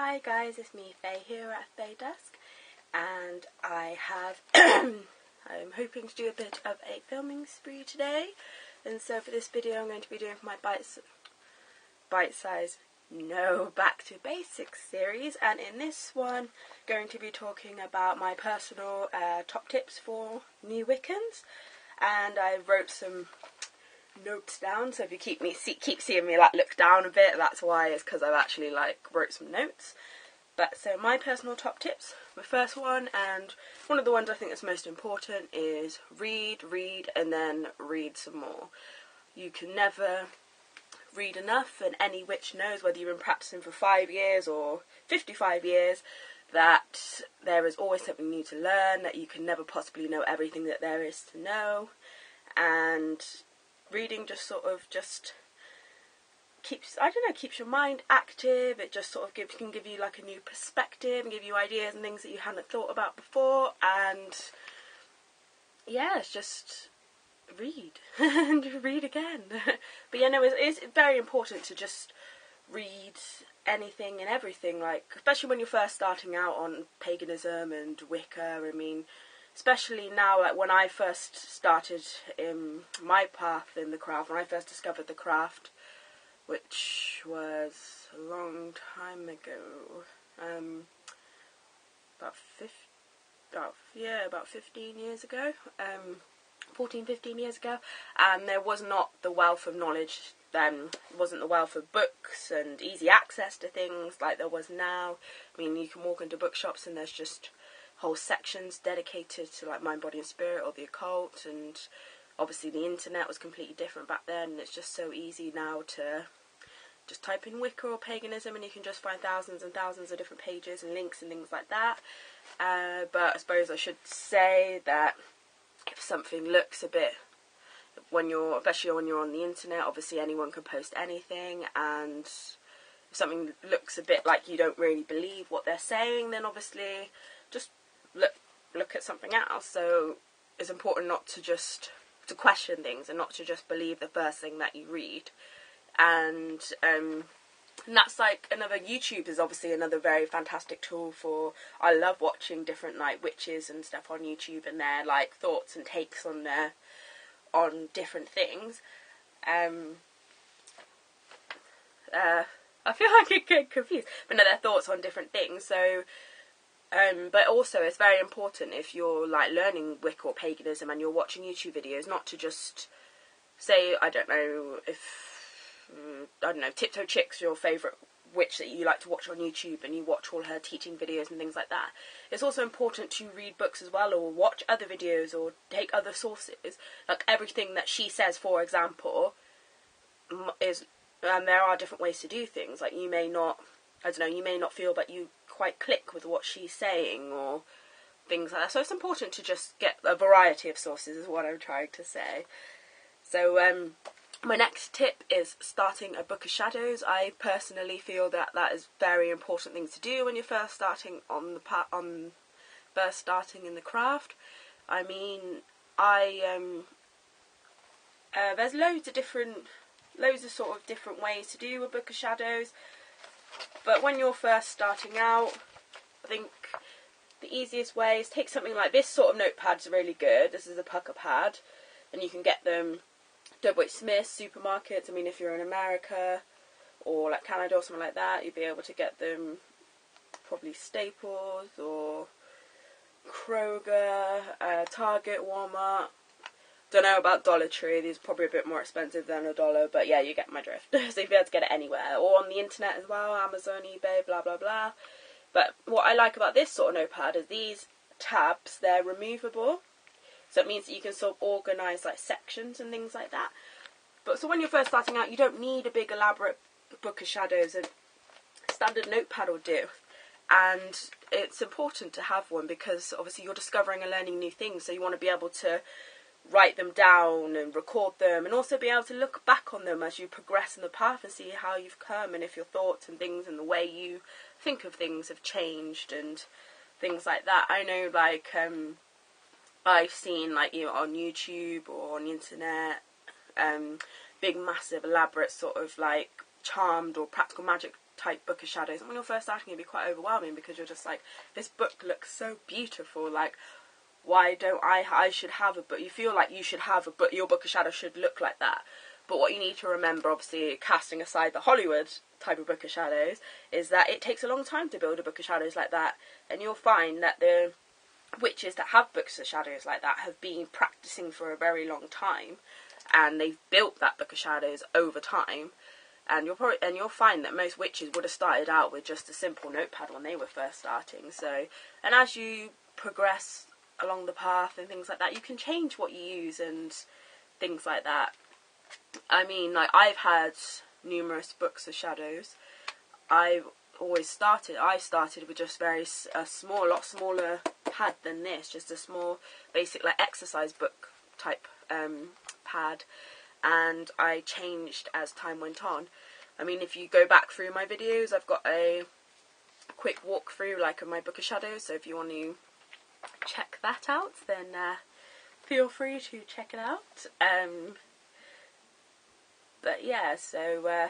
Hi guys, it's me Faye here at Faye Desk, and I have I'm hoping to do a bit of a filming spree today. And so for this video I'm going to be doing my bite-size back to basics series, and in this one going to be talking about my personal top tips for new Wiccans. And I wrote some notes down, so if you keep seeing me like look down a bit, that's why. It's because I've actually wrote some notes. But so my personal top tips, the first one, and one of the ones I think that's most important, is read, and then read some more. You can never read enough, and any witch knows, whether you've been practicing for 5 years or 55 years, that there is always something new to learn, that you can never possibly know everything that there is to know. And reading just keeps your mind active. It just sort of can give you like a new perspective and give you ideas and things that you hadn't thought about before. And yeah, it's just read and read again. But yeah, no, it's very important to just read anything and everything, especially when you're first starting out on paganism and Wicca. I mean, especially now, when I first started in my path in the craft, when I first discovered the craft, which was a long time ago, about 15 years ago, 14, 15 years ago, and there was not the wealth of knowledge then. Wasn't the wealth of books and easy access to things like there was now. I mean, you can walk into bookshops and there's just whole sections dedicated to mind, body and spirit, or the occult, and obviously the internet was completely different back then. It's just so easy now to just type in Wicca or paganism and you can just find thousands and thousands of different pages and links and things like that. But I suppose I should say that if something looks a bit, especially when you're on the internet, obviously anyone can post anything, and if something looks a bit like you don't really believe what they're saying, then obviously just look at something else. So it's important not to question things and not to just believe the first thing that you read. And that's YouTube is obviously another very fantastic tool for. I love watching different witches and stuff on YouTube and their thoughts and takes on different things. I feel like I get confused, but no, their thoughts on different things. So but also it's very important, if you're learning Wicca or paganism and you're watching YouTube videos, not to just say, I don't know, Tiptoe Chick's your favourite witch that you like to watch on YouTube and you watch all her teaching videos and things like that. It's also important to read books as well, or watch other videos, or take other sources. Everything that she says, for example, is, and there are different ways to do things. You may not feel that you quite click with what she's saying or things like that. So it's important to just get a variety of sources, is what I'm trying to say. So my next tip is starting a book of shadows. I personally feel that that is a very important thing to do when you're first starting starting in the craft. I mean, there's loads of different ways to do a book of shadows. But when you're first starting out, I think the easiest way is take something like this sort of notepad's really good. This is a pucker pad, and you can get them WH Smith's, supermarkets. I mean, if you're in America or Canada or something like that, you'd be able to get them probably Staples or Kroger, Target, Walmart. Don't know about Dollar Tree. These are probably a bit more expensive than $1, but yeah, you get my drift. So you'll be able to get it anywhere, or on the internet as well, Amazon, eBay, blah blah blah. But what I like about this sort of notepad is these tabs, they're removable, so it means that you can sort of organise sections and things like that. But so when you're first starting out, you don't need a big elaborate book of shadows. A standard notepad will do. And it's important to have one because obviously you're discovering and learning new things, so you want to be able to write them down and record them, and also be able to look back on them as you progress in the path and see how you've come, and if your thoughts and things and the way you think of things have changed and things like that. I know I've seen on YouTube or on the internet big massive elaborate sort of charmed or practical magic type book of shadows. And when you're first starting, it'd be quite overwhelming because you're just like, this book looks so beautiful, like, why don't I should have a book. You feel like you should have a book, your book of shadows should look like that. But what you need to remember, obviously casting aside the Hollywood type of book of shadows, is that it takes a long time to build a book of shadows like that. And you'll find that the witches that have books of shadows like that have been practicing for a very long time, and they've built that book of shadows over time. And you'll find that most witches would have started out with just a simple notepad when they were first starting. So, and as you progress along the path and things like that, you can change what you use and things like that. I mean, like, I've had numerous books of shadows. I started with just a lot smaller pad than this, just a small basic like exercise book type pad, and I changed as time went on. I mean, if you go back through my videos, I've got a quick walkthrough like of my book of shadows, so if you want to check that out, then feel free to check it out. But yeah, so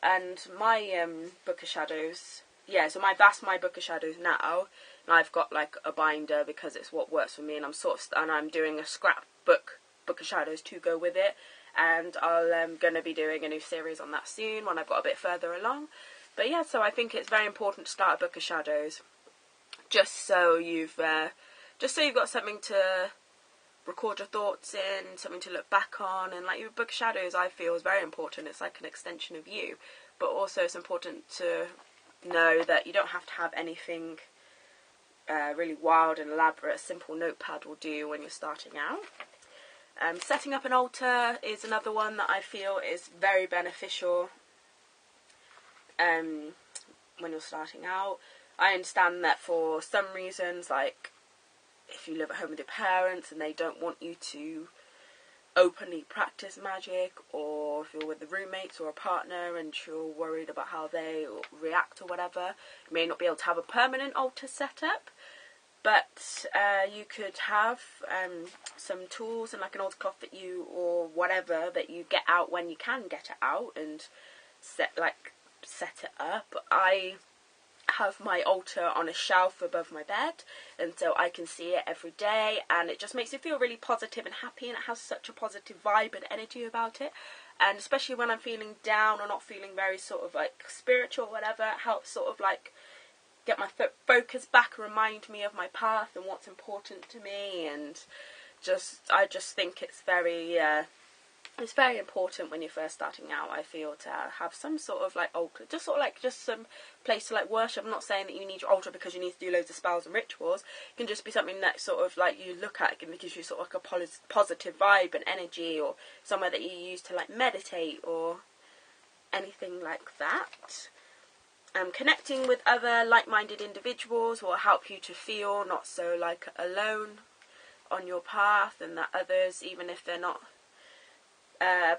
and my book of shadows, yeah, so that's my book of shadows now, and I've got like a binder because it's what works for me, and I'm doing a scrapbook book of shadows to go with it, and I'm going to be doing a new series on that soon when I've got a bit further along. But yeah, so I think it's very important to start a book of shadows, just so you've got something to record your thoughts in, something to look back on. And like your book of shadows, I feel, is very important. It's like an extension of you, but also it's important to know that you don't have to have anything really wild and elaborate. A simple notepad will do when you're starting out. Setting up an altar is another one that I feel is very beneficial when you're starting out. I understand that for some reasons, like if you live at home with your parents and they don't want you to openly practice magic, or if you're with the roommates or a partner and you're worried about how they react or whatever, you may not be able to have a permanent altar set up. But you could have some tools and like an altar cloth that you, or whatever, that you get out when you can get it out and set it up. I have my altar on a shelf above my bed, and so I can see it every day, and it just makes me feel really positive and happy, and it has such a positive vibe and energy about it. And especially when I'm feeling down or not feeling very sort of like spiritual or whatever, it helps sort of like get my focus back, remind me of my path and what's important to me. And I just think it's very important when you're first starting out, I feel, to have some sort of like altar, just some place to like worship. I'm not saying that you need your altar because you need to do loads of spells and rituals. It can just be something that sort of like you look at and it gives you sort of like a positive vibe and energy, or somewhere that you use to like meditate or anything like that. Connecting with other like-minded individuals will help you to feel not so like alone on your path, and that others, even if they're not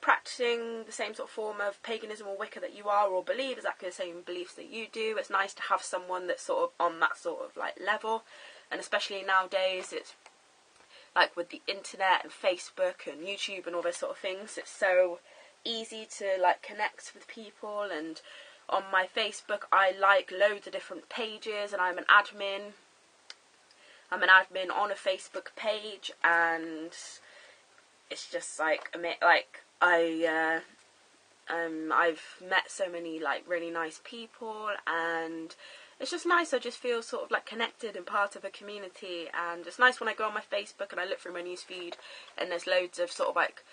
practicing the same sort of form of paganism or Wicca that you are, or believe exactly the same beliefs that you do, it's nice to have someone that's sort of on that sort of like level. And especially nowadays, it's like with the internet and Facebook and YouTube and all those sort of things, it's so easy to like connect with people. And on my Facebook, I like loads of different pages, and I'm an admin on a Facebook page, and it's just like I've met so many like really nice people, and it's just nice. I just feel sort of like connected and part of a community, and it's nice when I go on my Facebook and I look through my newsfeed and there's loads of sort of like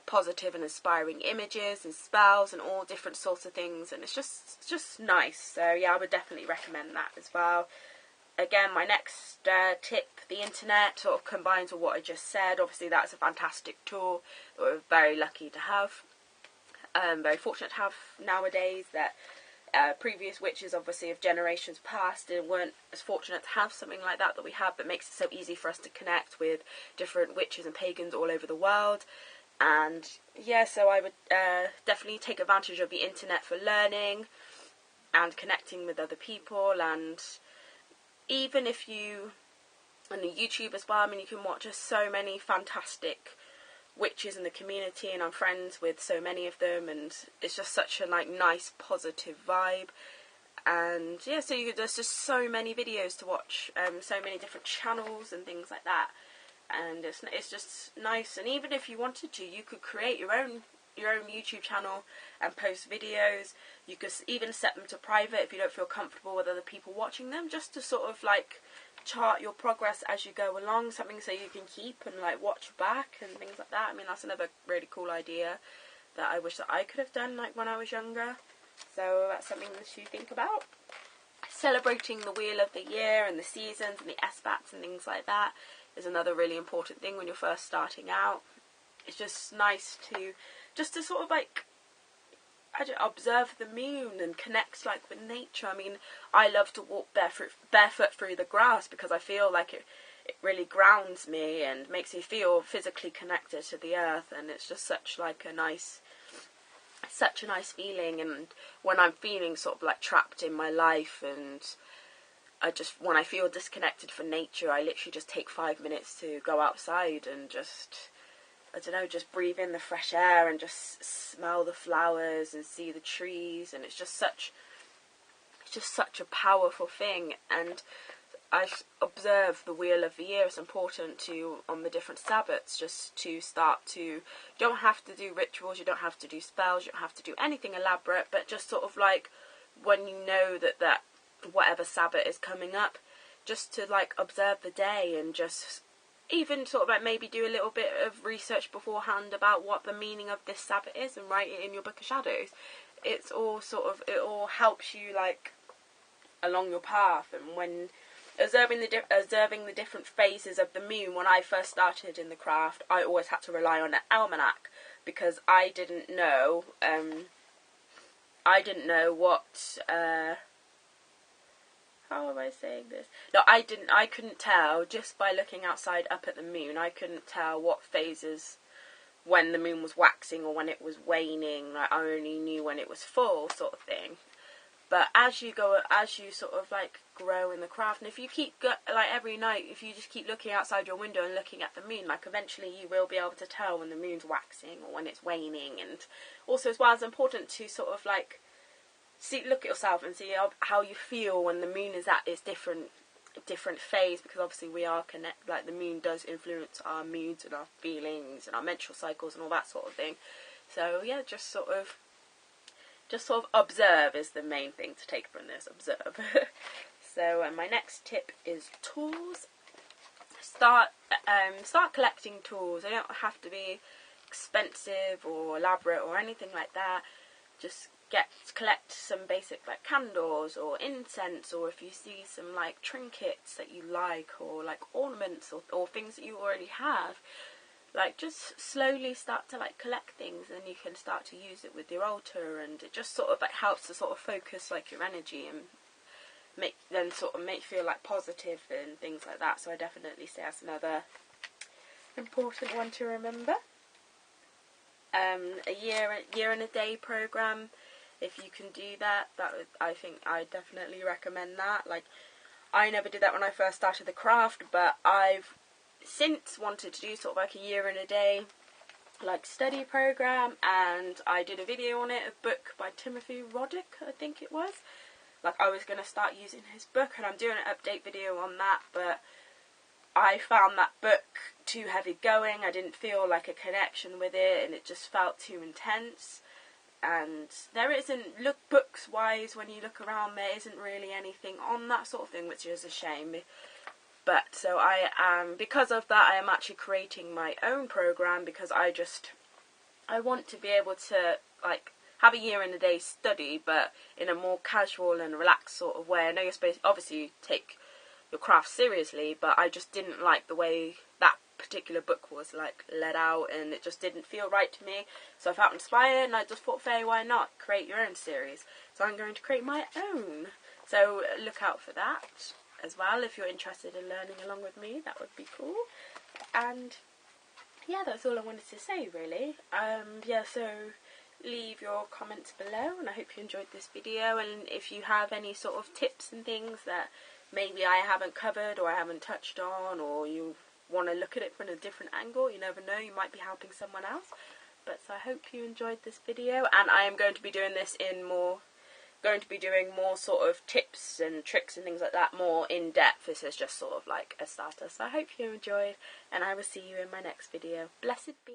positive and inspiring images and spells and all different sorts of things, and it's just nice. So yeah, I would definitely recommend that as well. Again, my next tip, the internet, sort of combines with what I just said. Obviously that's a fantastic tool that we're very lucky to have, very fortunate to have nowadays. That previous witches, obviously of generations past, weren't as fortunate to have something like that we have, but makes it so easy for us to connect with different witches and pagans all over the world. And yeah, so I would definitely take advantage of the internet for learning and connecting with other people. And even if you, on YouTube as well, I mean, you can watch so many fantastic witches in the community, and I'm friends with so many of them, and it's just such a like nice positive vibe. And yeah, so there's just so many videos to watch, so many different channels and things like that, and it's just nice. And even if you wanted to, you could create your own YouTube channel and post videos. You could even set them to private if you don't feel comfortable with other people watching them, just to sort of like chart your progress as you go along, something so you can keep and like watch back and things like that. I mean, that's another really cool idea that I wish that I could have done like when I was younger. So that's something that you think about. Celebrating the wheel of the year and the seasons and the SBATs and things like that is another really important thing when you're first starting out. It's just nice to sort of like observe the moon and connect like with nature. I mean, I love to walk barefoot through the grass because I feel like it really grounds me and makes me feel physically connected to the earth, and it's just such a nice feeling. And when I'm feeling sort of like trapped in my life, and when I feel disconnected from nature, I literally just take 5 minutes to go outside and just breathe in the fresh air and just smell the flowers and see the trees, and it's just such a powerful thing. And I observe the wheel of the year. It's important to, on the different Sabbats, just to start to, you don't have to do rituals, you don't have to do spells, you don't have to do anything elaborate, but just sort of like when you know that whatever Sabbat is coming up, just to like observe the day and just even sort of like maybe do a little bit of research beforehand about what the meaning of this Sabbat is and write it in your Book of Shadows. It all helps you like along your path. And when observing the different phases of the moon, when I first started in the craft, I always had to rely on an almanac because I didn't know what how am I saying this? No, I couldn't tell just by looking outside up at the moon. I couldn't tell what phases, when the moon was waxing or when it was waning. Like, I only knew when it was full, sort of thing. But as you sort of like grow in the craft, and if you keep like every night, if you just keep looking outside your window and looking at the moon, like eventually you will be able to tell when the moon's waxing or when it's waning. And also as well, it's important to sort of like look at yourself and see how you feel when the moon is at its different phase, because obviously we are like the moon does influence our moods and our feelings and our menstrual cycles and all that sort of thing. So yeah, just sort of observe is the main thing to take from this. Observe. So my next tip is tools. Start collecting tools. They don't have to be expensive or elaborate or anything like that. Just collect some basic like candles or incense, or if you see some like trinkets that you like, or like ornaments or things that you already have, like just slowly start to like collect things, and you can start to use it with your altar, and it just sort of like helps to sort of focus like your energy and make you feel like positive and things like that. So I definitely say that's another important one to remember. A year and a day program, if you can do that, I think I definitely recommend that. Like, I never did that when I first started the craft, but I've since wanted to do sort of like a year and a day like study program, and I did a video on it, a book by Timothy Roddick, I think it was. Like, I was going to start using his book, and I'm doing an update video on that, but I found that book too heavy going. I didn't feel like a connection with it, and it just felt too intense. And there isn't, books wise, when you look around, there isn't really anything on that sort of thing, which is a shame. But so because of that, I am actually creating my own program, because I want to be able to like have a year and a day study, but in a more casual and relaxed sort of way. I know you're supposed to obviously take your craft seriously, but I just didn't like the way that particular book was like let out, and it just didn't feel right to me. So I felt inspired, and I just thought, Faye, why not create your own series? So I'm going to create my own. So look out for that as well if you're interested in learning along with me. That would be cool. And yeah, that's all I wanted to say really. So leave your comments below, and I hope you enjoyed this video. And if you have any sort of tips and things that maybe I haven't covered or I haven't touched on, or you want to look at it from a different angle. You never know, you might be helping someone else. But so I hope you enjoyed this video, and I am going to be doing this doing more sort of tips and tricks and things like that, more in depth. This is just sort of like a starter. So I hope you enjoyed, and I will see you in my next video. Blessed be.